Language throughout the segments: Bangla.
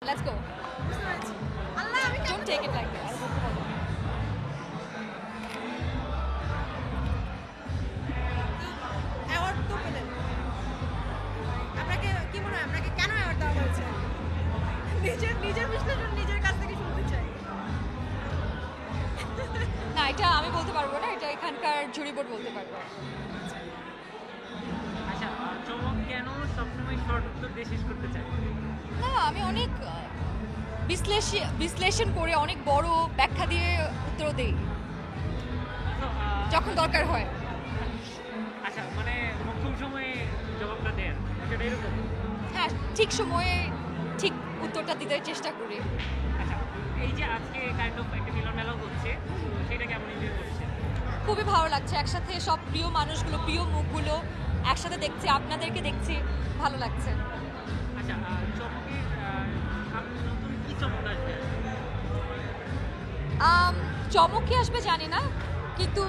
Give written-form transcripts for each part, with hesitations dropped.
Let's go. Don't take it like this. Award তো পেলেন, আপনাকে কি মনে হয় আপনাকে কেন অ্যাওয়ার্ড দেওয়া হয়েছে? নিজের বিশ্লেষণ নিজের কাছ থেকে শুনতে চাই। না, এটা আমি বলতে পারবো না, এটা এখানকার জুরি বোর্ড বলতে পারবে। আচ্ছা, চমক কেন সবসময় শর্ট উত্তর দিয়ে শেষ করতে চায়? না, আমি অনেক বিশ্লেষণ করে অনেক বড় ব্যাখ্যা দিয়ে উত্তর দেই তো, যখন দরকার হয়। আচ্ছা, মানে মোক্ষম সময়ে জবাবটা দেন, সেটা এরকম? হ্যাঁ, ঠিক সময়ে ঠিক উত্তরটা দিতে চেষ্টা করি। আচ্ছা, এই যে আজকে কাইন্ড অফ একটা মিলন মেলাও হচ্ছে, সেটা কেমন এনজয় করছে? খুবই ভালো লাগছে, একসাথে সব প্রিয় মানুষগুলো, প্রিয় মুখগুলো একসাথে দেখছি, আপনাদেরকে দেখছি, ভালো লাগছে। আচ্ছা, চমকের সামনে নতুন কি চমক আসবে? চমক কি আসবে জানি না, কিন্তু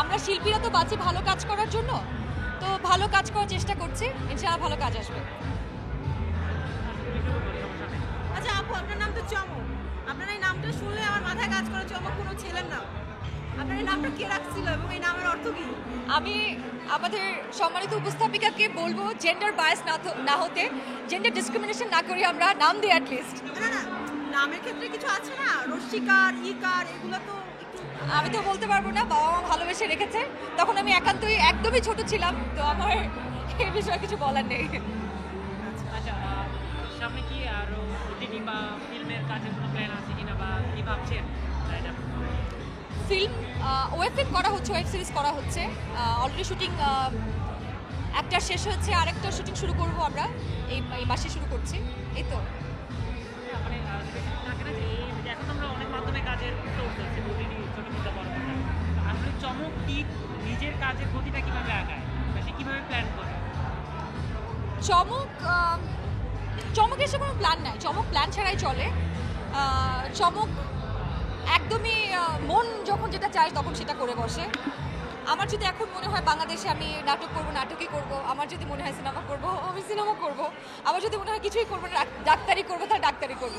আমরা শিল্পীরা তো বাঁচি ভালো কাজ করার জন্য, তো ভালো কাজ করার চেষ্টা করছি, ইনশাআল্লাহ ভালো কাজ আসবে। আচ্ছা আপু, আপনার নাম তো চমক, আপনার এই নামটা শুনলে আমার মাথায় কাজ করে চমক কোনো ছেলের নাম। আপনার এই নামটা কে রাখছিল এবং এই নামের অর্থ কি? আমি আমাদের সম্মানিত উপস্থাপিকাকে বলবো জেন্ডার বায়াস না হতে, জেন্ডার ডিসক্রিমিনেশন না করি, আমরা নাম দিই অ্যাটলিস্ট। না না, নামের ক্ষেত্রে কিছু আছে না, রশ্মিকার, ইকার, এগুলো তো একটু। আমি তো বলতে পারবো না, বাবা মা ভালোবেসে রেখেছে, তখন আমি একদমই ছোট ছিলাম, তো আমার এই বিষয়ে কিছু বলার নেই। আচ্ছা, সামনে কি আরো ওটিটি বা ফিল্মের কাজের কোনো প্ল্যান আছে কিনা, বা কি ভাবছেন? এটা ফিল্ম, ওয়েব ফিল্ম করা হচ্ছে, ওয়েব সিরিজ করা হচ্ছে, অলরেডি শুটিং একটা শেষ হয়েছে, আরেকটা শুটিং শুরু করব আমরা, এই মাসে শুরু করছি, এই তো। মানে specific থাকে না যে এখন আমরা অনেক মাধ্যমে কাজের সোর্স আছে, ওটিটি, ছোট ছোট বড় বড়। আসলে চমক কি নিজের কাজের গতিটা কিভাবে আগায়, বা সে কিভাবে প্ল্যান করে? চমকের সে কোনো প্ল্যান নাই, চমক প্ল্যান ছাড়াই চলে। চমক একদমই মন যখন যেটা চায় তখন সেটা করে বসে। আমার যদি এখন মনে হয় বাংলাদেশে আমি নাটক করব, নাটকই করব। আমার যদি মনে হয় সিনেমা করব, আমি সিনেমা করব। আমার যদি মনে হয় কিছুই করবো না, ডাক্তারি করবো, তাহলে ডাক্তারি করব।